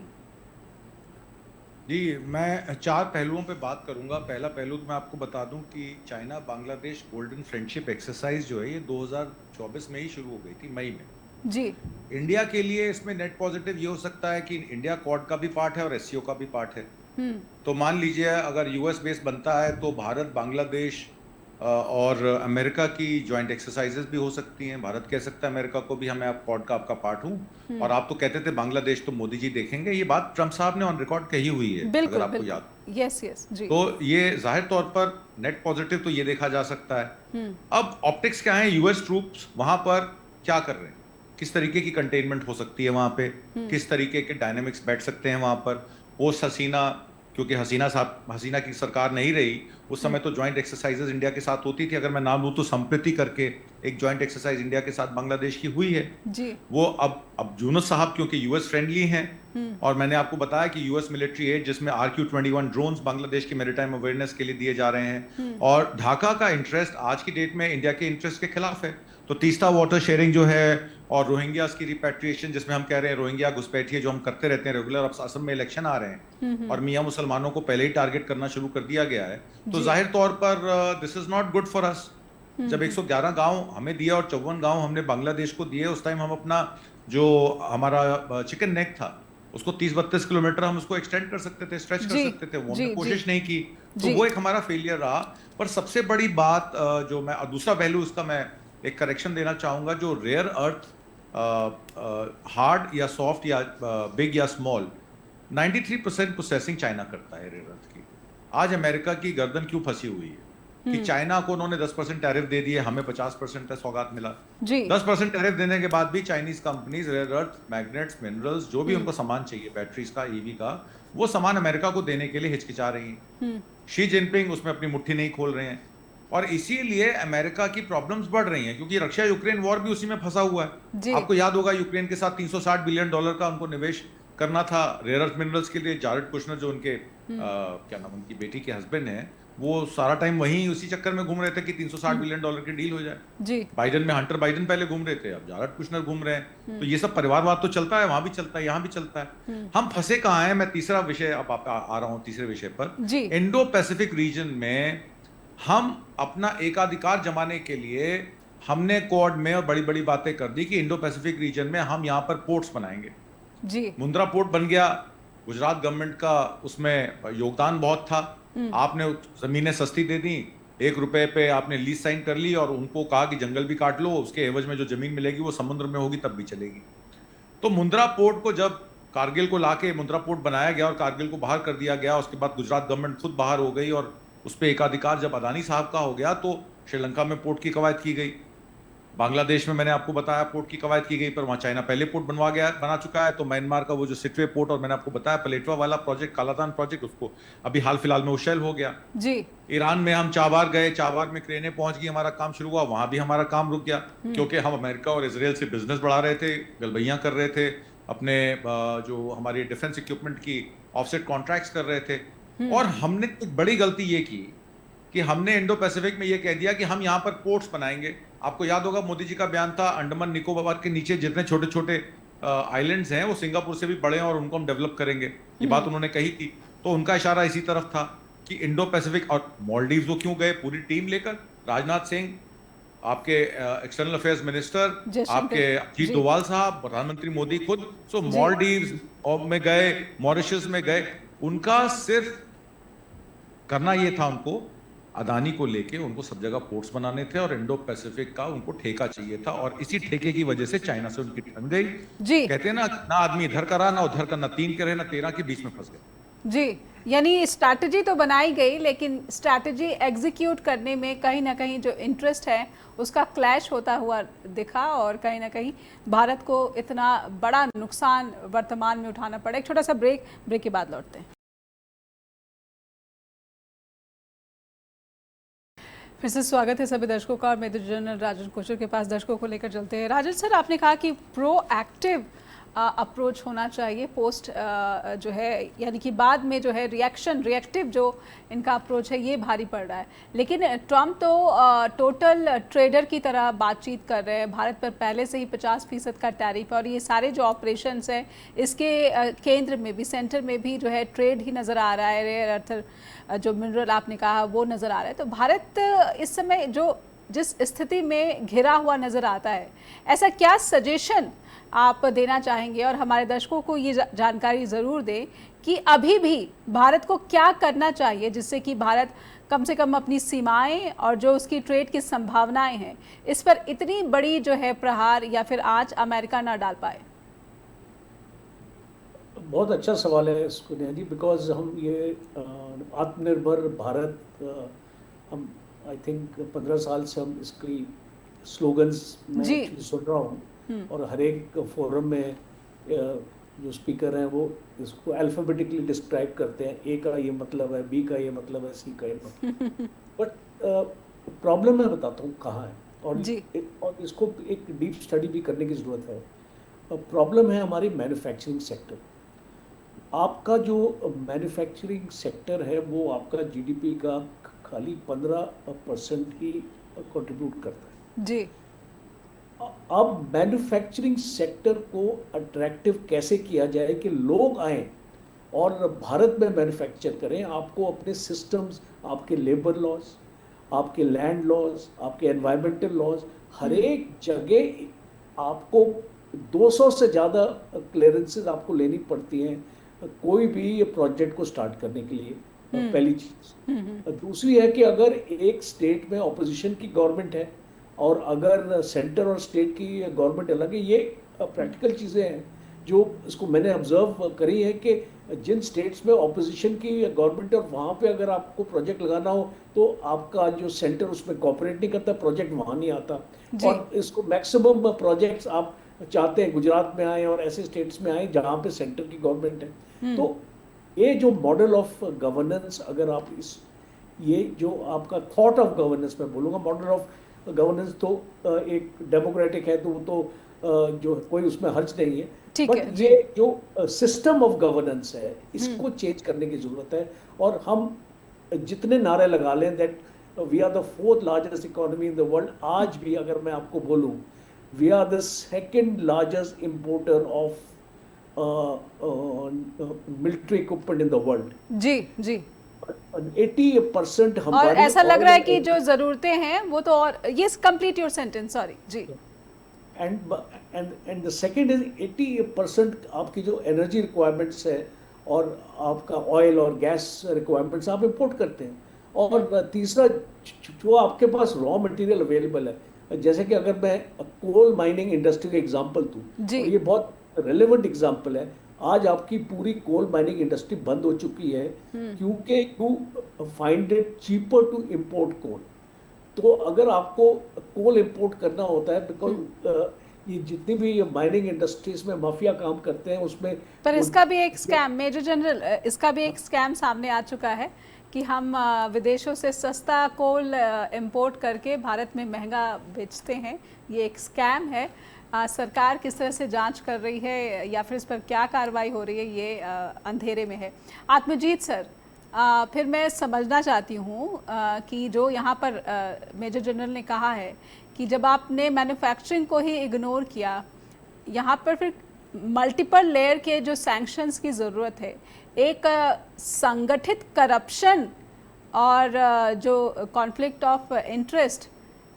जी, मैं 4 पहलुओं पे बात करूंगा। पहला पहलू तो मैं आपको बता दूं कि China Bangladesh golden friendship exercise जो है ये 2024 में ही शुरू हो गई थी, मई में। जी। इंडिया के लिए इसमें नेट पॉजिटिव ये हो सकता है कि इंडिया क्वाड का भी पार्ट है और SCO का भी पार्ट है। तो मान लीजिए अगर US बेस बनता है तो भारत, बांग्लादेश और अमेरिका की जॉइंट एक्सरसाइजेस भी हो सकती हैं। भारत कह सकता है अमेरिका को भी हमें क्वाड का आपका पार्ट हूँ, और आप तो कहते थे बांग्लादेश तो मोदी जी देखेंगे। ये बात ट्रम्प साहब ने ऑन रिकॉर्ड कही हुई है, अगर बिल्कुल आपको बिल्कुल, याद। यस यस जी। तो ये जाहिर तौर पर नेट पॉजिटिव तो ये देखा जा सकता है। अब ऑप्टिक्स क्या है, यूएस ट्रूप्स वहां पर क्या कर रहे हैं, किस तरीके की कंटेनमेंट हो सकती है वहां पे, किस तरीके के डायनेमिक्स बैठ सकते हैं वहां पर। पोस्ट हसीना, क्योंकि हसीना की सरकार नहीं रही उस समय, तो ज्वाइंट एक्सरसाइजेज इंडिया के साथ होती थी। अगर मैं नाम लूं तो संप्रति करके एक ज्वाइंट एक्सरसाइज इंडिया के साथ बांग्लादेश की हुई है जी। वो अब यूनुस साहब क्योंकि यूएस फ्रेंडली हैं, और मैंने आपको बताया कि यूएस मिलिट्री एड जिसमें RQ-21 ड्रोन्स बांग्लादेश के मैरीटाइम अवेयरनेस के लिए दिए जा रहे हैं, और ढाका का इंटरेस्ट आज की डेट में इंडिया के इंटरेस्ट के खिलाफ है। तो तीस्ता वाटर शेयरिंग जो है, और रोहिंग्यास की रिपैट्रिएशन जिसमें हम कह रहे हैं रोहिंग्या घुसपैठिए जो हम करते रहते हैं रेगुलर, अब असम में इलेक्शन आ रहे हैं और मियां मुसलमानों को पहले ही टारगेट करना शुरू कर दिया गया है, तो जाहिर तौर पर this is not good for us. जब 111 गांव हमें दिया और 54 गांव हमने बांग्लादेश को दिए, उस टाइम हम अपना जो हमारा चिकन नेक था उसको 30-32 किलोमीटर हम उसको एक्सटेंड कर सकते थे, स्ट्रेच कर सकते थे, वो हमने कोशिश नहीं की, तो वो एक हमारा फेलियर रहा। पर सबसे बड़ी बात जो मैं, और दूसरा पहलू उसका मैं एक करेक्शन देना चाहूंगा, जो रेयर अर्थ हार्ड या सॉफ्ट या बिग या स्मॉल 93% प्रोसेसिंग चाइना करता है रेयर अर्थ की। आज अमेरिका की गर्दन क्यों फंसी हुई है कि चाइना को उन्होंने 10% टैरिफ दे दिए, हमें 50% का सौगात मिला। 10% टैरिफ देने के बाद भी Chinese companies rare earth, magnets, minerals, जो भी उनको सामान चाहिए बैटरीज का, ईवी का, वो सामान अमेरिका को देने के लिए हिचकिचा रही हैं। शी जिनपिंग उसमें अपनी मुट्ठी नहीं खोल रहे हैं, और इसीलिए अमेरिका की प्रॉब्लम्स बढ़ रही हैं, क्योंकि रशिया यूक्रेन वॉर भी उसी में फंसा हुआ है। आपको याद होगा यूक्रेन के साथ $360 बिलियन का उनको निवेश करना था रेयर अर्थ मिनरल्स के लिए। जारेड कुशनर जो उनके क्या नाम, उनकी बेटी के हस्बैंड हैं, वो सारा टाइम वहीं उसी चक्कर में घूम रहे थे कि $360 बिलियन की डील हो जाए जी। बाइडन में हंटर बाइडन पहले घूम रहे थे, अब जारेड कुशनर घूम रहे हैं। तो ये सब परिवारवाद तो चलता है, वहां भी चलता है, यहाँ भी चलता है। हम फंसे कहाँ हैं, मैं तीसरा विषय अब आ रहा हूँ तीसरे विषय पर। इंडो पैसिफिक रीजन में हम अपना एकाधिकार जमाने के लिए हमने क्वाड में और बड़ी बड़ी बातें कर दी कि इंडो पैसिफिक रीजन में हम यहाँ पर पोर्ट्स बनाएंगे जी। मुंद्रा पोर्ट बन गया, गुजरात गवर्नमेंट का उसमें योगदान बहुत था। आपने जमीनें सस्ती दे दी, ₹1 पे आपने लीज साइन कर ली और उनको कहा कि जंगल भी काट लो, उसके एवज में जो जमीन मिलेगी वो समुद्र में होगी तब भी चलेगी। तो मुंद्रा पोर्ट को जब कारगिल को लाके मुंद्रा पोर्ट बनाया गया और कारगिल को बाहर कर दिया गया, उसके बाद गुजरात गवर्नमेंट खुद बाहर हो गई, और उस पर एकाधिकार जब अदानी साहब का हो गया तो श्रीलंका में पोर्ट की कवायद की गई। बांग्लादेश में मैंने आपको बताया पोर्ट की कवायद की गई, पर वहां चाइना पहले पोर्ट बना चुका है। तो म्यांमार का वो जो सिटवे पोर्ट, और मैंने आपको बताया पलेटवा वाला प्रोजेक्ट, कालादान प्रोजेक्ट, उसको अभी हाल फिलहाल में उशैल हो गया जी। ईरान में हम चाबार गए, चाबार में क्रेनें पहुंच गई, हमारा काम शुरू हुआ, वहां भी हमारा काम रुक गया, क्योंकि हम अमेरिका और इसराइल से बिजनेस बढ़ा रहे थे, गलबैयां कर रहे थे, अपने जो हमारी डिफेंस इक्विपमेंट की ऑफसेट कॉन्ट्रैक्ट्स कर रहे थे। और हमने एक बड़ी गलती ये की कि हमने इंडो पैसिफिक में ये कह दिया कि हम यहाँ पर पोर्ट्स बनाएंगे। आपको याद होगा मोदी जी का बयान था, अंडमान निकोबार के नीचे जितने छोटे छोटे आइलैंड्स हैं वो सिंगापुर से भी बड़े हैं और उनको हम डेवलप करेंगे, ये बात उन्होंने कही थी। तो उनका इशारा इसी तरफ था कि इंडो पैसिफिक, और मालदीव्स वो क्यों गए पूरी टीम लेकर, राजनाथ सिंह, आपके एक्सटर्नल अफेयर्स मिनिस्टर, आपके अजीत डोवाल साहब, प्रधानमंत्री मोदी खुद, सो मालदीव्स में गए, मॉरिशस में गए। उनका सिर्फ करना ये था, उनको अदानी को लेके उनको सब जगह पोर्ट्स बनाने थे और इंडो पैसिफिक का उनको ठेका चाहिए था, और इसी ठेके की वजह से चाइना से उनकी ठन गई जी। कहते हैं ना आदमी इधर का रहा, ना उधर का, ना 3 के रहे ना 13 के बीच में फंस गए जी। यानी स्ट्रैटेजी तो बनाई गई, लेकिन स्ट्रैटेजी एग्जीक्यूट करने में कहीं ना कहीं जो इंटरेस्ट है उसका क्लैश होता हुआ दिखा, और कहीं ना कहीं भारत को इतना बड़ा नुकसान वर्तमान में उठाना पड़ा। एक छोटा सा ब्रेक के बाद लौटते हैं। फिर से स्वागत है सभी दर्शकों का, और मेजर जनरल राजन कोचर के पास दर्शकों को लेकर चलते हैं। राजन सर, आपने कहा कि प्रोएक्टिव अप्रोच होना चाहिए पोस्ट जो है, यानी कि बाद में जो है रिएक्टिव जो इनका अप्रोच है ये भारी पड़ रहा है। लेकिन ट्रम्प तो टोटल ट्रेडर की तरह बातचीत कर रहे हैं, भारत पर पहले से ही 50% का टैरिफ, और ये सारे जो ऑपरेशंस हैं इसके केंद्र में भी, सेंटर में भी जो है ट्रेड ही नज़र आ रहा है, रेयर अर्थ जो मिनरल आपने कहा वो नज़र आ रहा है। तो भारत इस समय जो जिस स्थिति में घिरा हुआ नज़र आता है, ऐसा क्या सजेशन आप देना चाहेंगे, और हमारे दर्शकों को ये जानकारी ज़रूर दें कि अभी भी भारत को क्या करना चाहिए जिससे कि भारत कम से कम अपनी सीमाएं और जो उसकी ट्रेड की संभावनाएं हैं, इस पर इतनी बड़ी जो है प्रहार या फिर आंच अमेरिका ना डाल पाए? बहुत अच्छा सवाल है सुनिया जी, बिकॉज हम ये आत्मनिर्भर भारत हम आई थिंक 15 साल से हम इसकी स्लोगन्स में जी। actually सुन रहा हूँ, और हर एक फोरम में जो स्पीकर हैं वो इसको अल्फाबेटिकली डिस्क्राइब करते हैं, ए का ये मतलब है, बी का ये मतलब है, सी का ये मतलब। बट प्रॉब्लम मैं बताता हूँ कहाँ है, जी। और इसको एक डीप स्टडी भी करने की ज़रूरत है। प्रॉब्लम है हमारी मैन्युफैक्चरिंग सेक्टर। आपका जो मैन्युफैक्चरिंग सेक्टर है वो आपका जीडीपी का खाली 15% ही कंट्रीब्यूट करता है। जी। अब मैन्युफैक्चरिंग सेक्टर को अट्रैक्टिव कैसे किया जाए कि लोग आए और भारत में मैन्युफैक्चर करें। आपको अपने सिस्टम्स, आपके लेबर लॉज, आपके लैंड लॉज, आपके एनवायरमेंटल लॉज, हर एक जगह आपको 200 से ज़्यादा क्लियरेंसेस आपको लेनी पड़ती हैं कोई भी प्रोजेक्ट को स्टार्ट करने के लिए। पहली चीज़। दूसरी है कि अगर एक स्टेट में ऑपोजिशन की गवर्नमेंट है और अगर सेंटर और स्टेट की गवर्नमेंट अलग है, ये प्रैक्टिकल चीज़ें हैं जो इसको मैंने ऑब्जर्व करी है कि जिन स्टेट्स में ऑपोजिशन की गवर्नमेंट है और वहाँ पे अगर आपको प्रोजेक्ट लगाना हो तो आपका जो सेंटर उसमें कोऑपरेट नहीं करता, प्रोजेक्ट वहाँ नहीं आता। और इसको मैक्सिमम प्रोजेक्ट्स आप चाहते हैं गुजरात में आए और ऐसे स्टेट्स में आए जहाँ पे सेंटर की गवर्नमेंट है। तो ये जो मॉडल ऑफ गवर्नेंस, अगर आप ये जो आपका थॉट ऑफ गवर्नेंस मैं बोलूँगा, मॉडल ऑफ गवर्नेंस तो एक डेमोक्रेटिक है तो जो कोई उसमें हर्ज नहीं है। बट ये जो सिस्टम ऑफ गवर्नेंस है इसको चेंज करने की जरूरत है। और हम जितने नारे लगा लें that we are the 4th largest economy in the world, आज भी अगर मैं आपको बोलूं we are the 2nd largest importer of military equipment in the world. जी जी। 80% हमारी, और ऐसा लग रहा है कि जो जरूरतें हैं वो तो, और ये कंप्लीट योर सेंटेंस, सॉरी जी। एंड द सेकंड इज 80% आपकी जो एनर्जी रिक्वायरमेंट्स है और आपका ऑयल और गैस रिक्वायरमेंट्स आप इंपोर्ट करते हैं। और तीसरा जो आपके पास रॉ मटेरियल अवेलेबल है, जैसे कि अगर मैं कोल माइनिंग इंडस्ट्री का एग्जांपल दूं, और ये बहुत रेलेवेंट एग्जांपल है, आज आपकी पूरी कोल माइनिंग इंडस्ट्री बंद हो चुकी है क्योंकि you find it cheaper to import coal. तो अगर आपको कोल इंपोर्ट करना होता है बिकॉज ये जितनी भी माइनिंग इंडस्ट्रीज में माफिया काम करते हैं उसमें, पर इसका भी एक स्कैम, मेजर जनरल, इसका भी एक स्कैम सामने आ चुका है कि हम विदेशों से सस्ता कोल इंपोर्ट करके भारत में महंगा बेचते हैं। ये एक स्कैम है। सरकार किस तरह से जांच कर रही है या फिर इस पर क्या कार्रवाई हो रही है, ये अंधेरे में है। आत्मजीत सर, फिर मैं समझना चाहती हूँ कि जो यहाँ पर मेजर जनरल ने कहा है कि जब आपने मैन्युफैक्चरिंग को ही इग्नोर किया, यहाँ पर फिर मल्टीपल लेयर के जो सैंक्शंस की ज़रूरत है, एक संगठित करप्शन और जो कॉन्फ्लिक्ट ऑफ इंटरेस्ट,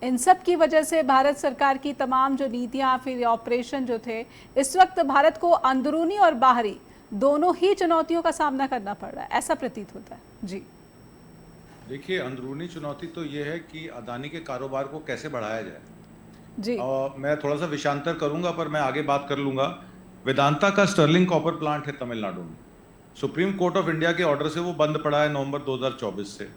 इन सब की वजह से भारत सरकार की तमाम जो नीतियाँ फिर ऑपरेशन जो थे, इस वक्त भारत को अंदरूनी और बाहरी दोनों ही चुनौतियों का सामना करना पड़ रहा है, ऐसा प्रतीत होता है। जी देखिए, अंदरूनी चुनौती तो ये है कि अदानी के कारोबार को कैसे बढ़ाया जाए। जी। और मैं थोड़ा सा विषयांतर करूंगा पर मैं आगे बात कर लूंगा। वेदांता का स्टर्लिंग कॉपर प्लांट है तमिलनाडु में, सुप्रीम कोर्ट ऑफ इंडिया के ऑर्डर से वो बंद पड़ा है नवंबर 2024 से।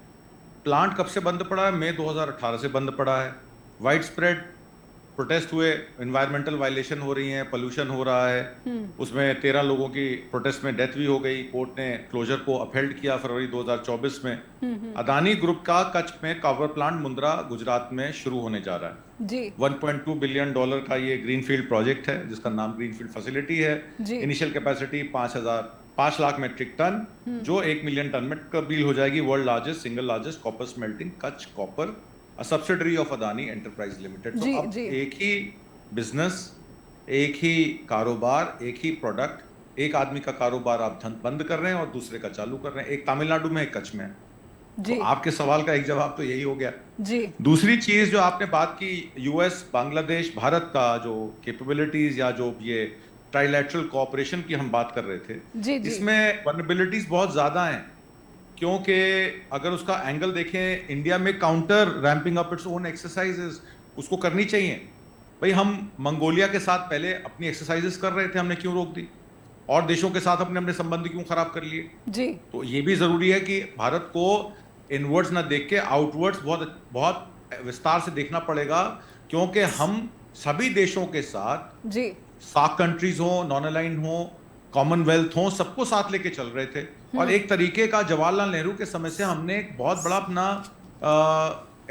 प्लांट कब से बंद पड़ा है? मई 2018 से बंद पड़ा है। वाइड स्प्रेड प्रोटेस्ट हुए, एनवायरमेंटल वायलेशन हो रही हैं, पोल्यूशन हो रहा है, उसमें 13 लोगों की प्रोटेस्ट में डेथ भी हो गई। कोर्ट ने क्लोजर को अपहेल्ड किया फरवरी 2024 में। अदानी ग्रुप का कच्छ में कॉपर प्लांट मुंद्रा गुजरात में शुरू होने जा रहा है जी। $1.2 बिलियन का ये ग्रीनफील्ड प्रोजेक्ट है जिसका नाम ग्रीनफील्ड फैसिलिटी है। Initial capacity 5 lakh metric ton, जो 1 मिलियन टन में तब्दील हो जाएगी। World largest, single largest copper smelting, Kutch copper, subsidiary of Adani enterprise limited. तो अब एक ही बिजनेस, एक ही कारोबार, एक ही प्रोडक्ट, एक आदमी का कारोबार आप बंद कर रहे हैं और दूसरे का चालू कर रहे हैं। एक तमिलनाडु में, एक कच्छ में। तो आपके सवाल का एक जवाब तो यही हो गया जी। दूसरी चीज जो आपने बात की, यूएस, बांग्लादेश, भारत का जो कैपेबिलिटीज या जो ये ट्राइलैटरल कोऑपरेशन की हम बात कर रहे थे, जी, जी। इसमें वल्नरेबिलिटीज बहुत ज्यादा हैं। क्योंकि अगर उसका एंगल देखें, इंडिया में counter ramping up its own exercises उसको करनी चाहिए। भाई हम मंगोलिया के साथ पहले अपनी एक्सरसाइजेस कर रहे थे, हमने क्यों रोक दी? और देशों के साथ अपने अपने संबंध क्यों खराब कर लिए? जी। तो ये भी जरूरी है कि भारत को इनवर्ड्स ना देख के आउटवर्ड्स बहुत बहुत विस्तार से देखना पड़ेगा, क्योंकि हम सभी देशों के साथ जी। सार्क कंट्रीज हो, नॉन अलाइन हो, कॉमनवेल्थ हो, सबको साथ लेके चल रहे थे। और एक तरीके का जवाहरलाल नेहरू के समय से हमने एक बहुत बड़ा अपना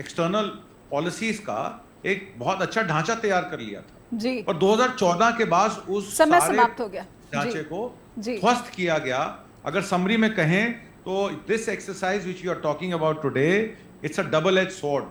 एक्सटर्नल पॉलिसीज का एक बहुत अच्छा ढांचा तैयार कर लिया था जी। और 2014 के बाद उस समय सारे समाप्त हो गया। ढांचे को जी। ध्वस्त किया गया। अगर समरी में कहें तो this exercise which you are talking about today, it's a double edge sword.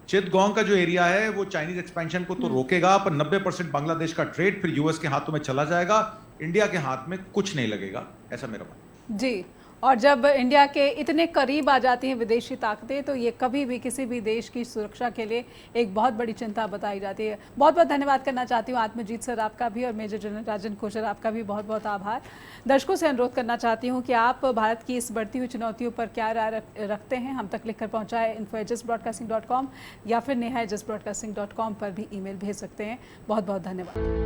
Chittagong का जो एरिया है वो चाइनीज एक्सपेंशन को तो रोकेगा, पर 90% बांग्लादेश का ट्रेड फिर यूएस के हाथों में चला जाएगा, इंडिया के हाथ में कुछ नहीं लगेगा, ऐसा मेरा मानना। जी। और जब इंडिया के इतने करीब आ जाती हैं विदेशी ताकतें, तो ये कभी भी किसी भी देश की सुरक्षा के लिए एक बहुत बड़ी चिंता बताई जाती है। बहुत बहुत धन्यवाद करना चाहती हूँ आत्मजीत सर आपका भी, और मेजर जनरल राजन कोशर आपका भी बहुत बहुत आभार। दर्शकों से अनुरोध करना चाहती हूँ कि आप भारत की इस बढ़ती हुई चुनौतियों पर क्या राय रखते हैं, हम तक लिखकर पहुँचाएं info@broadcasting.com या फिर neha@broadcasting.com पर भी ईमेल भेज सकते हैं। बहुत बहुत धन्यवाद।